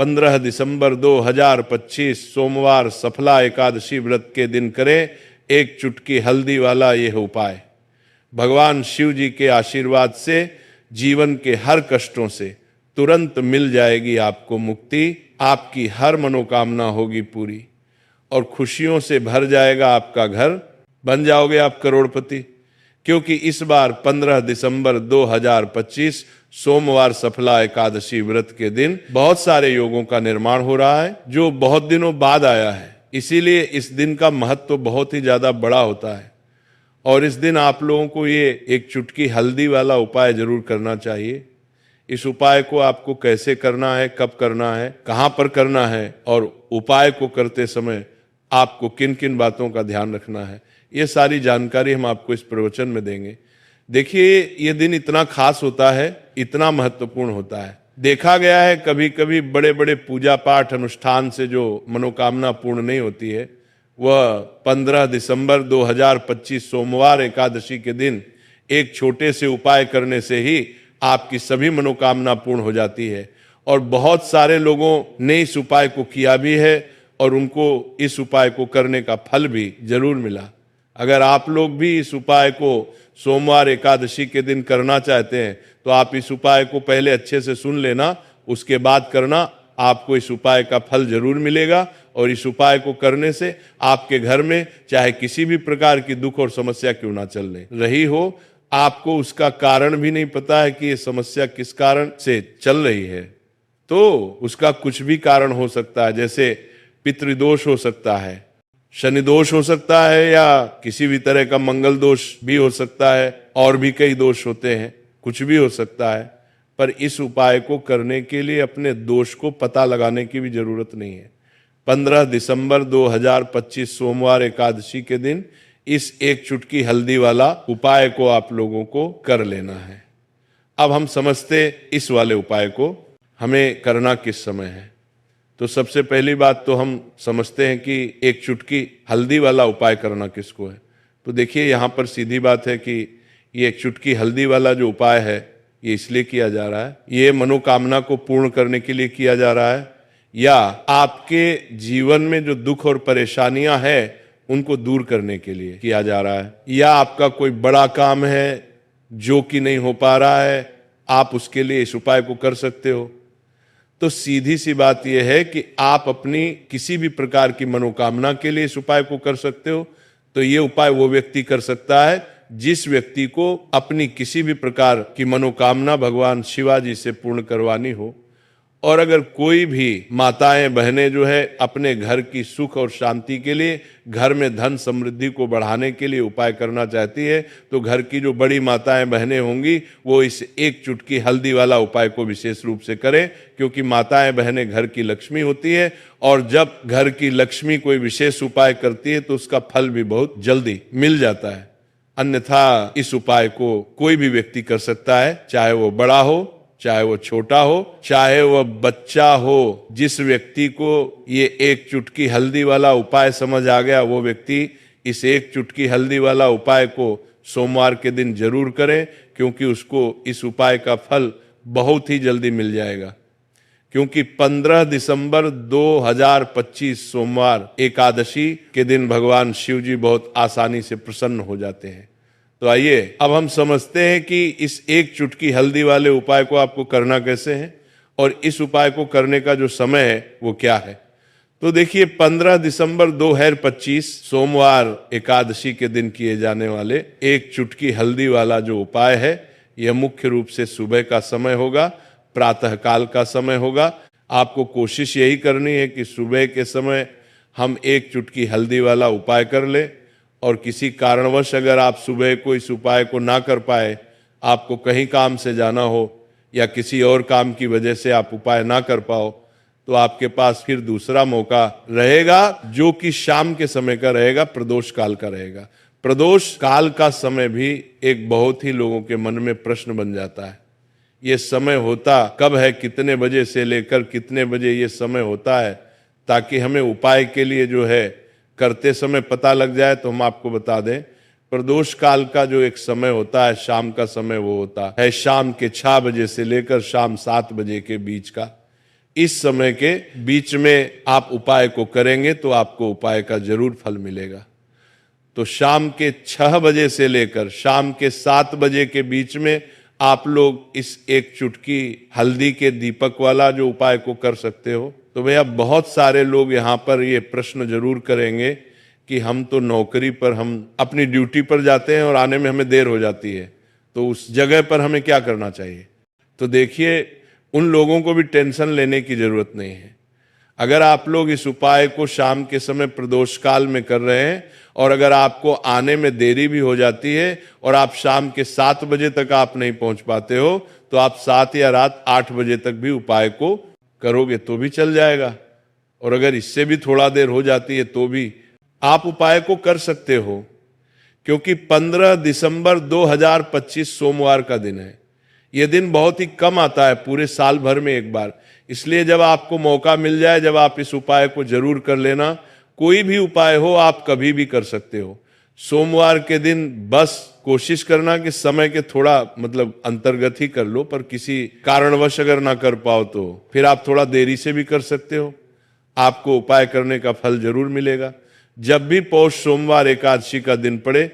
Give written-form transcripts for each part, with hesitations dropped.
15 दिसंबर 2025 सोमवार सफला एकादशी व्रत के दिन करें एक चुटकी हल्दी वाला यह उपाय। भगवान शिव जी के आशीर्वाद से जीवन के हर कष्टों से तुरंत मिल जाएगी आपको मुक्ति। आपकी हर मनोकामना होगी पूरी और खुशियों से भर जाएगा आपका घर। बन जाओगे आप करोड़पति, क्योंकि इस बार 15 दिसंबर 2025 सोमवार सफला एकादशी व्रत के दिन बहुत सारे योगों का निर्माण हो रहा है जो बहुत दिनों बाद आया है। इसीलिए इस दिन का महत्व बहुत ही ज्यादा बड़ा होता है और इस दिन आप लोगों को ये एक चुटकी हल्दी वाला उपाय जरूर करना चाहिए। इस उपाय को आपको कैसे करना है, कब करना है, कहां पर करना है और उपाय को करते समय आपको किन किन बातों का ध्यान रखना है, ये सारी जानकारी हम आपको इस प्रवचन में देंगे। देखिए, ये दिन इतना खास होता है, इतना महत्वपूर्ण होता है। देखा गया है कभी कभी बड़े बड़े पूजा पाठ अनुष्ठान से जो मनोकामना पूर्ण नहीं होती है, वह 15 दिसंबर 2025 सोमवार एकादशी के दिन एक छोटे से उपाय करने से ही आपकी सभी मनोकामना पूर्ण हो जाती है। और बहुत सारे लोगों ने इस उपाय को किया भी है और उनको इस उपाय को करने का फल भी जरूर मिला। अगर आप लोग भी इस उपाय को सोमवार एकादशी के दिन करना चाहते हैं तो आप इस उपाय को पहले अच्छे से सुन लेना, उसके बाद करना। आपको इस उपाय का फल जरूर मिलेगा और इस उपाय को करने से आपके घर में चाहे किसी भी प्रकार की दुख और समस्या क्यों ना चल रही हो, आपको उसका कारण भी नहीं पता है कि ये समस्या किस कारण से चल रही है, तो उसका कुछ भी कारण हो सकता है। जैसे पितृदोष हो सकता है, शनि दोष हो सकता है, या किसी भी तरह का मंगल दोष भी हो सकता है, और भी कई दोष होते हैं, कुछ भी हो सकता है। पर इस उपाय को करने के लिए अपने दोष को पता लगाने की भी जरूरत नहीं है। 15 दिसंबर 2025 सोमवार एकादशी के दिन इस एक चुटकी हल्दी वाला उपाय को आप लोगों को कर लेना है। अब हम समझते इस वाले उपाय को हमें करना किस समय है। तो सबसे पहली बात तो हम समझते हैं कि एक चुटकी हल्दी वाला उपाय करना किसको है। तो देखिए, यहाँ पर सीधी बात है कि ये एक चुटकी हल्दी वाला जो उपाय है ये इसलिए किया जा रहा है, ये मनोकामना को पूर्ण करने के लिए किया जा रहा है, या आपके जीवन में जो दुख और परेशानियां हैं उनको दूर करने के लिए किया जा रहा है, या आपका कोई बड़ा काम है जो कि नहीं हो पा रहा है, आप उसके लिए इस उपाय को कर सकते हो। तो सीधी सी बात यह है कि आप अपनी किसी भी प्रकार की मनोकामना के लिए इस उपाय को कर सकते हो। तो ये उपाय वो व्यक्ति कर सकता है जिस व्यक्ति को अपनी किसी भी प्रकार की मनोकामना भगवान शिवाजी से पूर्ण करवानी हो। और अगर कोई भी माताएं बहनें जो है अपने घर की सुख और शांति के लिए, घर में धन समृद्धि को बढ़ाने के लिए उपाय करना चाहती है, तो घर की जो बड़ी माताएं बहनें होंगी वो इस एक चुटकी हल्दी वाला उपाय को विशेष रूप से करें, क्योंकि माताएं बहनें घर की लक्ष्मी होती है और जब घर की लक्ष्मी कोई विशेष उपाय करती है तो उसका फल भी बहुत जल्दी मिल जाता है। अन्यथा इस उपाय को कोई भी व्यक्ति कर सकता है, चाहे वो बड़ा हो, चाहे वो छोटा हो, चाहे वह बच्चा हो। जिस व्यक्ति को ये एक चुटकी हल्दी वाला उपाय समझ आ गया, वो व्यक्ति इस एक चुटकी हल्दी वाला उपाय को सोमवार के दिन जरूर करे, क्योंकि उसको इस उपाय का फल बहुत ही जल्दी मिल जाएगा। क्योंकि 15 दिसंबर 2025 सोमवार एकादशी के दिन भगवान शिव जी बहुत आसानी से प्रसन्न हो जाते हैं। तो आइए अब हम समझते हैं कि इस एक चुटकी हल्दी वाले उपाय को आपको करना कैसे है और इस उपाय को करने का जो समय है वो क्या है। तो देखिए, 15 दिसंबर 2025 सोमवार एकादशी के दिन किए जाने वाले एक चुटकी हल्दी वाला जो उपाय है, यह मुख्य रूप से सुबह का समय होगा, प्रातः काल का समय होगा। आपको कोशिश यही करनी है कि सुबह के समय हम एक चुटकी हल्दी वाला उपाय कर ले, और किसी कारणवश अगर आप सुबह को इस उपाय को ना कर पाए, आपको कहीं काम से जाना हो या किसी और काम की वजह से आप उपाय ना कर पाओ, तो आपके पास फिर दूसरा मौका रहेगा जो कि शाम के समय का रहेगा, प्रदोष काल का रहेगा। प्रदोष काल का समय भी एक बहुत ही लोगों के मन में प्रश्न बन जाता है। ये समय होता कब है, कितने बजे से लेकर कितने बजे ये समय होता है, ताकि हमें उपाय के लिए जो है करते समय पता लग जाए। तो हम आपको बता दें, प्रदोष काल का जो एक समय होता है, शाम का समय, वो होता है शाम के 6 बजे से लेकर शाम 7 बजे के बीच का। इस समय के बीच में आप उपाय को करेंगे तो आपको उपाय का जरूर फल मिलेगा। तो शाम के 6 बजे से लेकर शाम के 7 बजे के बीच में आप लोग इस एक चुटकी हल्दी के दीपक वाला जो उपाय को कर सकते हो। तो भैया बहुत सारे लोग यहाँ पर ये प्रश्न जरूर करेंगे कि हम तो नौकरी पर, हम अपनी ड्यूटी पर जाते हैं और आने में हमें देर हो जाती है, तो उस जगह पर हमें क्या करना चाहिए। तो देखिए, उन लोगों को भी टेंशन लेने की जरूरत नहीं है। अगर आप लोग इस उपाय को शाम के समय प्रदोष काल में कर रहे हैं और अगर आपको आने में देरी भी हो जाती है और आप शाम के 7 बजे तक आप नहीं पहुंच पाते हो, तो आप 7 या रात 8 बजे तक भी उपाय को करोगे तो भी चल जाएगा। और अगर इससे भी थोड़ा देर हो जाती है तो भी आप उपाय को कर सकते हो, क्योंकि 15 दिसंबर 2025 सोमवार का दिन है। यह दिन बहुत ही कम आता है पूरे साल भर में एक बार, इसलिए जब आपको मौका मिल जाए, जब आप इस उपाय को जरूर कर लेना। कोई भी उपाय हो आप कभी भी कर सकते हो। सोमवार के दिन बस कोशिश करना कि समय के थोड़ा अंतर्गत ही कर लो, पर किसी कारणवश अगर ना कर पाओ तो फिर आप थोड़ा देरी से भी कर सकते हो। आपको उपाय करने का फल जरूर मिलेगा। जब भी पौष सोमवार एकादशी का दिन पड़े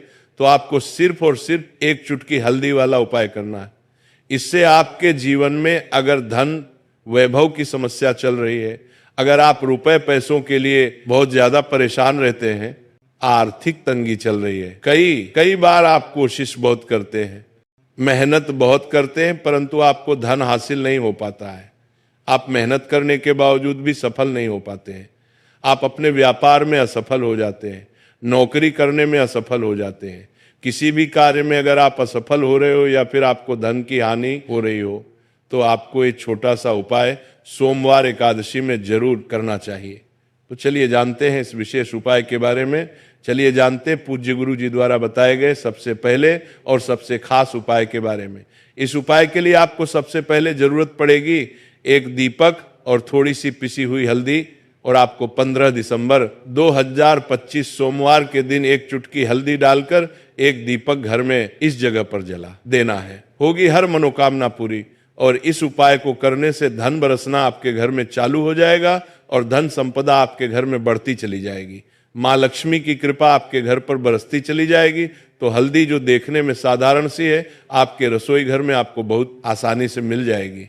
तो आपको सिर्फ और सिर्फ एक चुटकी हल्दी वाला उपाय करना है। इससे आपके जीवन में अगर धन वैभव की समस्या चल रही है, अगर आप रुपए पैसों के लिए बहुत ज्यादा परेशान रहते हैं, आर्थिक तंगी चल रही है, कई बार आप कोशिश बहुत करते हैं, मेहनत बहुत करते हैं, परंतु आपको धन हासिल नहीं हो पाता है। आप मेहनत करने के बावजूद भी सफल नहीं हो पाते हैं। आप अपने व्यापार में असफल हो जाते हैं, नौकरी करने में असफल हो जाते हैं। किसी भी कार्य में अगर आप असफल हो रहे हो या फिर आपको धन की हानि हो रही हो, तो आपको एक छोटा सा उपाय सोमवार एकादशी में जरूर करना चाहिए। तो चलिए जानते हैं इस विशेष उपाय के बारे में। चलिए जानते हैं पूज्य गुरु जी द्वारा बताए गए सबसे पहले और सबसे खास उपाय के बारे में। इस उपाय के लिए आपको सबसे पहले जरूरत पड़ेगी एक दीपक और थोड़ी सी पिसी हुई हल्दी, और आपको 15 दिसंबर 2025 सोमवार के दिन एक चुटकी हल्दी डालकर एक दीपक घर में इस जगह पर जला देना है। होगी हर मनोकामना पूरी। और इस उपाय को करने से धन बरसना आपके घर में चालू हो जाएगा और धन संपदा आपके घर में बढ़ती चली जाएगी। माँ लक्ष्मी की कृपा आपके घर पर बरसती चली जाएगी। तो हल्दी जो देखने में साधारण सी है, आपके रसोई घर में आपको बहुत आसानी से मिल जाएगी।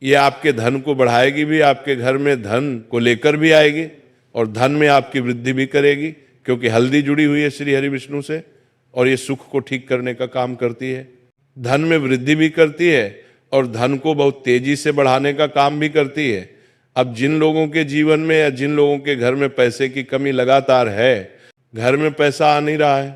ये आपके धन को बढ़ाएगी भी, आपके घर में धन को लेकर भी आएगी और धन में आपकी वृद्धि भी करेगी, क्योंकि हल्दी जुड़ी हुई है श्री हरि विष्णु से और ये सुख को ठीक करने का काम करती है। धन में वृद्धि भी करती है और धन को बहुत तेजी से बढ़ाने का काम भी करती है। अब जिन लोगों के जीवन में या जिन लोगों के घर में पैसे की कमी लगातार है, घर में पैसा आ नहीं रहा है,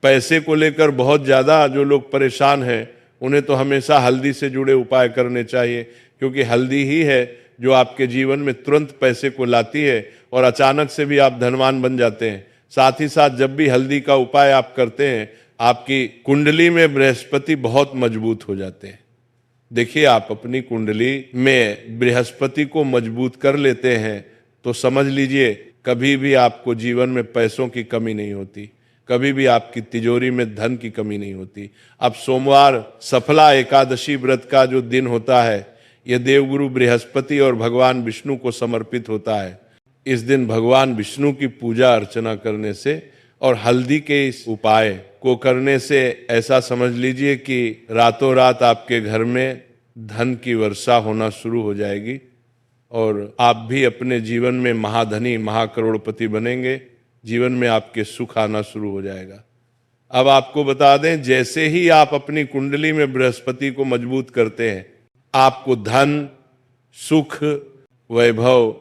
पैसे को लेकर बहुत ज्यादा जो लोग परेशान हैं, उन्हें तो हमेशा हल्दी से जुड़े उपाय करने चाहिए, क्योंकि हल्दी ही है जो आपके जीवन में तुरंत पैसे को लाती है और अचानक से भी आप धनवान बन जाते हैं। साथ ही साथ जब भी हल्दी का उपाय आप करते हैं, आपकी कुंडली में बृहस्पति बहुत मजबूत हो जाते हैं। देखिए, आप अपनी कुंडली में बृहस्पति को मजबूत कर लेते हैं तो समझ लीजिए कभी भी आपको जीवन में पैसों की कमी नहीं होती, कभी भी आपकी तिजोरी में धन की कमी नहीं होती। अब सोमवार सफला एकादशी व्रत का जो दिन होता है, यह देवगुरु बृहस्पति और भगवान विष्णु को समर्पित होता है। इस दिन भगवान विष्णु की पूजा अर्चना करने से और हल्दी के इस उपाय को करने से ऐसा समझ लीजिए कि रातों रात आपके घर में धन की वर्षा होना शुरू हो जाएगी और आप भी अपने जीवन में महाधनी महाकरोड़पति बनेंगे। जीवन में आपके सुख आना शुरू हो जाएगा। अब आपको बता दें, जैसे ही आप अपनी कुंडली में बृहस्पति को मजबूत करते हैं, आपको धन, सुख, वैभव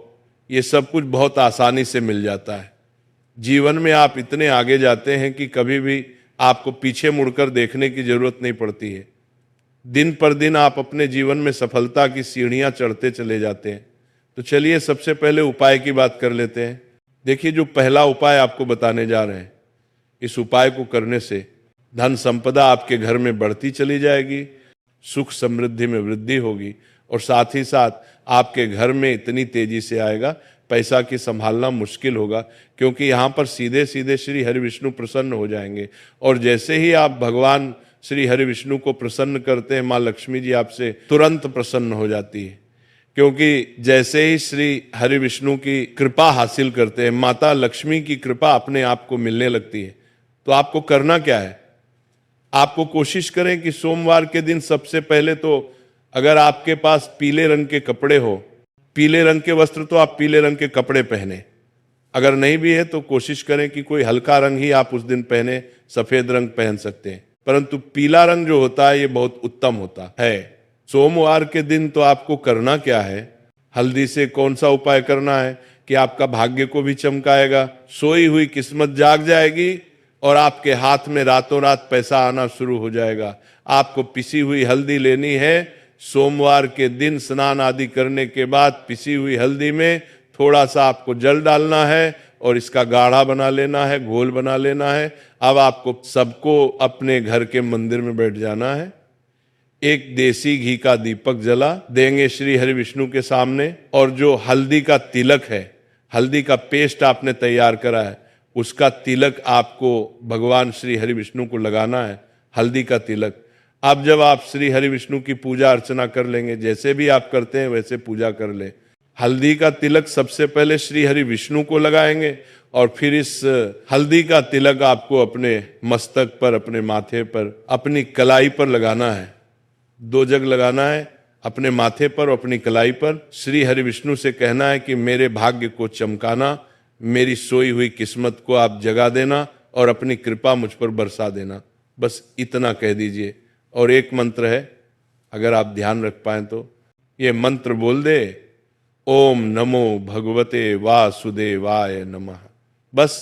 ये सब कुछ बहुत आसानी से मिल जाता है। जीवन में आप इतने आगे जाते हैं कि कभी भी आपको पीछे मुड़कर देखने की जरूरत नहीं पड़ती है। दिन पर दिन आप अपने जीवन में सफलता की सीढ़ियां चढ़ते चले जाते हैं। तो चलिए सबसे पहले उपाय की बात कर लेते हैं। देखिए, जो पहला उपाय आपको बताने जा रहे हैं, इस उपाय को करने से धन संपदा आपके घर में बढ़ती चली जाएगी, सुख समृद्धि में वृद्धि होगी और साथ ही साथ आपके घर में इतनी तेजी से आएगा, पैसा की संभालना मुश्किल होगा, क्योंकि यहाँ पर सीधे सीधे श्री हरि विष्णु प्रसन्न हो जाएंगे। और जैसे ही आप भगवान श्री हरि विष्णु को प्रसन्न करते हैं, माँ लक्ष्मी जी आपसे तुरंत प्रसन्न हो जाती है। क्योंकि जैसे ही श्री हरि विष्णु की कृपा हासिल करते हैं, माता लक्ष्मी की कृपा अपने आप को मिलने लगती है। तो आपको करना क्या है? आपको कोशिश करें कि सोमवार के दिन सबसे पहले तो अगर आपके पास पीले रंग के कपड़े हो, पीले रंग के वस्त्र, तो आप पीले रंग के कपड़े पहने। अगर नहीं भी है तो कोशिश करें कि कोई हल्का रंग ही आप उस दिन पहने, सफेद रंग पहन सकते हैं, परंतु पीला रंग जो होता है ये बहुत उत्तम होता है। सोमवार के दिन तो आपको करना क्या है? हल्दी से कौन सा उपाय करना है कि आपका भाग्य को भी चमकाएगा, सोई हुई किस्मत जाग जाएगी और आपके हाथ में रातों रात पैसा आना शुरू हो जाएगा। आपको पिसी हुई हल्दी लेनी है। सोमवार के दिन स्नान आदि करने के बाद पिसी हुई हल्दी में थोड़ा सा आपको जल डालना है और इसका गाढ़ा बना लेना है, घोल बना लेना है। अब आपको सबको अपने घर के मंदिर में बैठ जाना है। एक देसी घी का दीपक जला देंगे श्री हरि विष्णु के सामने, और जो हल्दी का तिलक है, हल्दी का पेस्ट आपने तैयार करा है, उसका तिलक आपको भगवान श्री हरि विष्णु को लगाना है, हल्दी का तिलक। अब जब आप श्री हरि विष्णु की पूजा अर्चना कर लेंगे, जैसे भी आप करते हैं वैसे पूजा कर ले। हल्दी का तिलक सबसे पहले श्री हरि विष्णु को लगाएंगे और फिर इस हल्दी का तिलक आपको अपने मस्तक पर, अपने माथे पर, अपनी कलाई पर लगाना है। 2 जग लगाना है, अपने माथे पर और अपनी कलाई पर। श्री हरि विष्णु से कहना है कि मेरे भाग्य को चमकाना, मेरी सोई हुई किस्मत को आप जगा देना और अपनी कृपा मुझ पर बरसा देना। बस इतना कह दीजिए। और एक मंत्र है, अगर आप ध्यान रख पाए तो ये मंत्र बोल दे, ओम नमो भगवते वासुदेवाय नमः। बस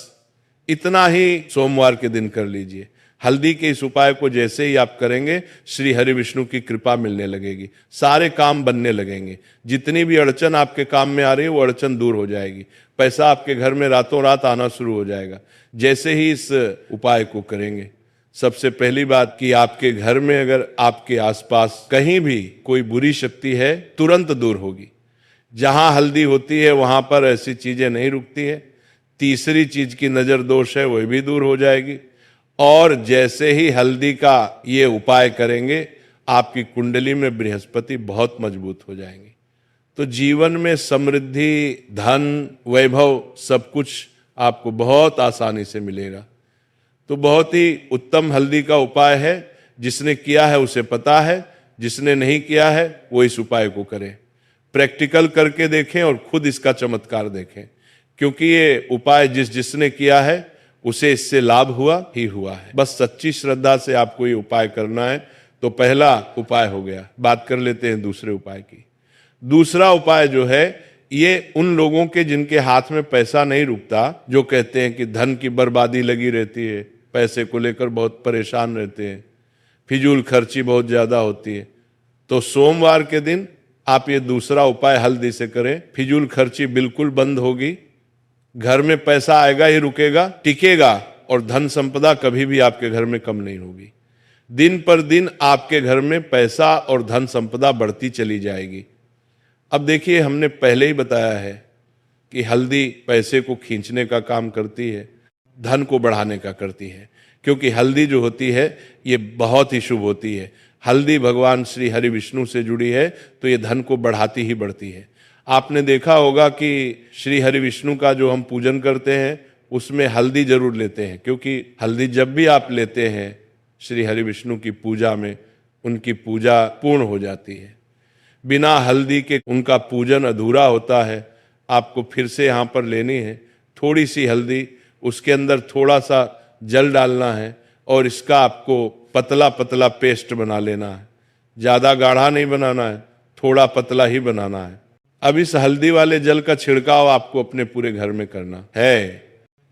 इतना ही सोमवार के दिन कर लीजिए। हल्दी के इस उपाय को जैसे ही आप करेंगे, श्री हरि विष्णु की कृपा मिलने लगेगी, सारे काम बनने लगेंगे। जितनी भी अड़चन आपके काम में आ रही है वो अड़चन दूर हो जाएगी। पैसा आपके घर में रातों रात आना शुरू हो जाएगा जैसे ही इस उपाय को करेंगे। सबसे पहली बात कि आपके घर में अगर आपके आसपास कहीं भी कोई बुरी शक्ति है, तुरंत दूर होगी। जहां हल्दी होती है वहां पर ऐसी चीजें नहीं रुकती है। तीसरी चीज की नजर दोष है, वह भी दूर हो जाएगी। और जैसे ही हल्दी का ये उपाय करेंगे, आपकी कुंडली में बृहस्पति बहुत मजबूत हो जाएंगे। तो जीवन में समृद्धि, धन, वैभव सब कुछ आपको बहुत आसानी से मिलेगा। तो बहुत ही उत्तम हल्दी का उपाय है। जिसने किया है उसे पता है, जिसने नहीं किया है वो इस उपाय को करे। प्रैक्टिकल करके देखें और खुद इसका चमत्कार देखें, क्योंकि ये उपाय जिसने किया है उसे इससे लाभ हुआ ही हुआ है। बस सच्ची श्रद्धा से आपको ये उपाय करना है। तो पहला उपाय हो गया। बात कर लेते हैं दूसरे उपाय की। दूसरा उपाय जो है, ये उन लोगों के जिनके हाथ में पैसा नहीं रुकता, जो कहते हैं कि धन की बर्बादी लगी रहती है, पैसे को लेकर बहुत परेशान रहते हैं, फिजूल खर्ची बहुत ज्यादा होती है। तो सोमवार के दिन आप ये दूसरा उपाय हल्दी से करें। फिजूल खर्ची बिल्कुल बंद होगी, घर में पैसा आएगा ही रुकेगा, टिकेगा, और धन संपदा कभी भी आपके घर में कम नहीं होगी। दिन पर दिन आपके घर में पैसा और धन संपदा बढ़ती चली जाएगी। अब देखिए, हमने पहले ही बताया है कि हल्दी पैसे को खींचने का काम करती है, धन को बढ़ाने का करती है, क्योंकि हल्दी जो होती है ये बहुत ही शुभ होती है। हल्दी भगवान श्री हरि विष्णु से जुड़ी है, तो ये धन को बढ़ाती ही बढ़ती है। आपने देखा होगा कि श्री हरि विष्णु का जो हम पूजन करते हैं उसमें हल्दी जरूर लेते हैं, क्योंकि हल्दी जब भी आप लेते हैं श्री हरि विष्णु की पूजा में, उनकी पूजा पूर्ण हो जाती है। बिना हल्दी के उनका पूजन अधूरा होता है। आपको फिर से यहाँ पर लेनी है थोड़ी सी हल्दी, उसके अंदर थोड़ा सा जल डालना है और इसका आपको पतला पतला पेस्ट बना लेना है। ज़्यादा गाढ़ा नहीं बनाना है, थोड़ा पतला ही बनाना है। अब इस हल्दी वाले जल का छिड़काव आपको अपने पूरे घर में करना है।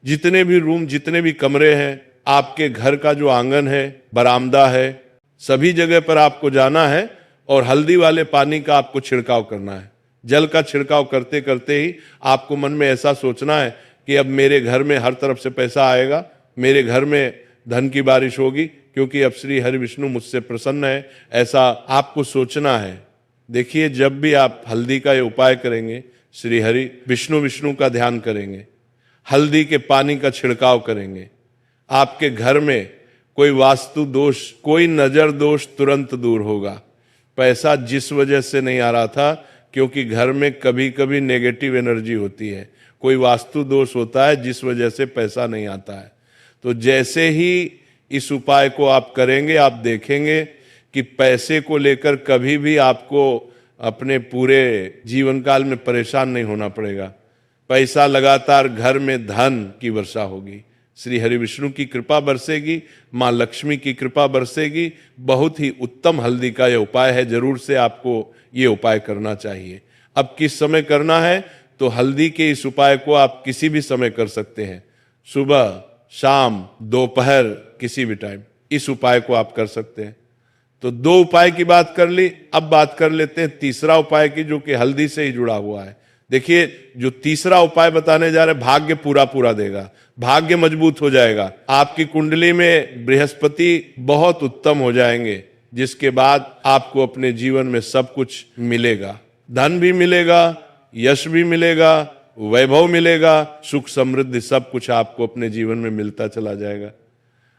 जितने भी रूम, जितने भी कमरे हैं, आपके घर का जो आंगन है, बरामदा है, सभी जगह पर आपको जाना है और हल्दी वाले पानी का आपको छिड़काव करना है। जल का छिड़काव करते करते ही आपको मन में ऐसा सोचना है कि अब मेरे घर में हर तरफ से पैसा आएगा, मेरे घर में धन की बारिश होगी, क्योंकि अब श्री हरि विष्णु मुझसे प्रसन्न है। ऐसा आपको सोचना है। देखिए, जब भी आप हल्दी का ये उपाय करेंगे, श्री हरि विष्णु का ध्यान करेंगे, हल्दी के पानी का छिड़काव करेंगे, आपके घर में कोई वास्तु दोष, कोई नजर दोष तुरंत दूर होगा। पैसा जिस वजह से नहीं आ रहा था क्योंकि घर में कभी कभी नेगेटिव एनर्जी होती है, कोई वास्तु दोष होता है जिस वजह से पैसा नहीं आता है। तो जैसे ही इस उपाय को आप करेंगे, आप देखेंगे कि पैसे को लेकर कभी भी आपको अपने पूरे जीवन काल में परेशान नहीं होना पड़ेगा। पैसा लगातार घर में धन की वर्षा होगी, श्री हरि विष्णु की कृपा बरसेगी, माँ लक्ष्मी की कृपा बरसेगी। बहुत ही उत्तम हल्दी का यह उपाय है, जरूर से आपको ये उपाय करना चाहिए। अब किस समय करना है, तो हल्दी के इस उपाय को आप किसी भी समय कर सकते हैं, सुबह, शाम, दोपहर, किसी भी टाइम इस उपाय को आप कर सकते हैं। तो दो उपाय की बात कर ली, अब बात कर लेते हैं तीसरा उपाय की, जो कि हल्दी से ही जुड़ा हुआ है। देखिए, जो तीसरा उपाय बताने जा रहे हैं, भाग्य पूरा पूरा देगा, भाग्य मजबूत हो जाएगा, आपकी कुंडली में बृहस्पति बहुत उत्तम हो जाएंगे, जिसके बाद आपको अपने जीवन में सब कुछ मिलेगा, धन भी मिलेगा, यश भी मिलेगा, वैभव मिलेगा, सुख समृद्धि सब कुछ आपको अपने जीवन में मिलता चला जाएगा।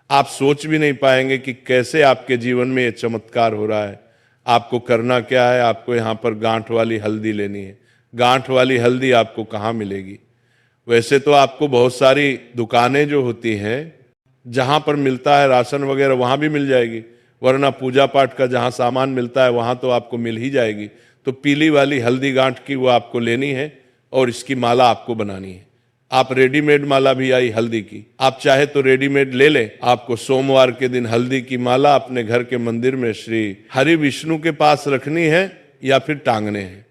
आप सोच भी नहीं पाएंगे कि कैसे आपके जीवन में ये चमत्कार हो रहा है। आपको करना क्या है, आपको यहाँ पर गांठ वाली हल्दी लेनी है। गांठ वाली हल्दी आपको कहाँ मिलेगी? वैसे तो आपको बहुत सारी दुकानें जो होती हैं, जहाँ पर मिलता है राशन वगैरह, वहाँ भी मिल जाएगी, वरना पूजा पाठ का जहाँ सामान मिलता है वहाँ तो आपको मिल ही जाएगी। तो पीली वाली हल्दी गांठ की वो आपको लेनी है और इसकी माला आपको बनानी है। आप रेडीमेड माला भी आई हल्दी की, आप चाहे तो रेडीमेड ले ले। आपको सोमवार के दिन हल्दी की माला अपने घर के मंदिर में श्री हरि विष्णु के पास रखनी है या फिर टांगने हैं।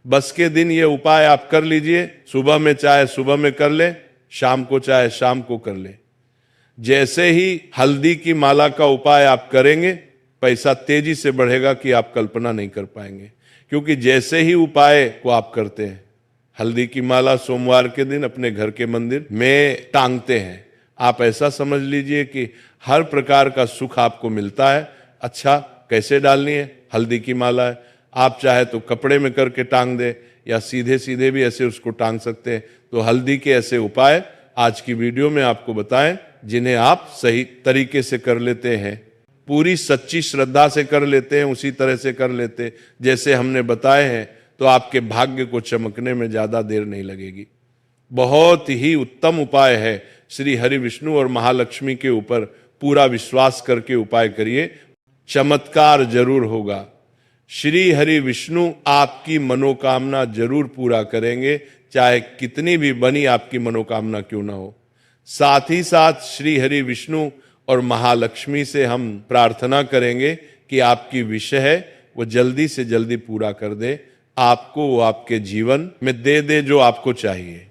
बस के दिन ये उपाय आप कर लीजिए, सुबह में चाहे सुबह में कर ले, शाम को चाहे शाम को कर ले। जैसे ही हल्दी की माला का उपाय आप करेंगे, पैसा तेजी से बढ़ेगा कि आप कल्पना नहीं कर पाएंगे। क्योंकि जैसे ही उपाय को आप करते हैं, हल्दी की माला सोमवार के दिन अपने घर के मंदिर में टांगते हैं, आप ऐसा समझ लीजिए कि हर प्रकार का सुख आपको मिलता है। अच्छा, कैसे डालनी है? हल्दी की माला है, आप चाहे तो कपड़े में करके टांग दे या सीधे सीधे भी ऐसे उसको टांग सकते हैं। तो हल्दी के ऐसे उपाय आज की वीडियो में आपको बताएं, जिन्हें आप सही तरीके से कर लेते हैं, पूरी सच्ची श्रद्धा से कर लेते हैं, उसी तरह से कर लेते जैसे हमने बताए हैं, तो आपके भाग्य को चमकने में ज्यादा देर नहीं लगेगी। बहुत ही उत्तम उपाय है। श्री हरि विष्णु और महालक्ष्मी के ऊपर पूरा विश्वास करके उपाय करिए, चमत्कार जरूर होगा। श्री हरि विष्णु आपकी मनोकामना जरूर पूरा करेंगे, चाहे कितनी भी बनी आपकी मनोकामना क्यों ना हो। साथ ही साथ श्री हरि विष्णु और महालक्ष्मी से हम प्रार्थना करेंगे कि आपकी विषय है वो जल्दी से जल्दी पूरा कर दे, आपको वो आपके जीवन में दे जो आपको चाहिए।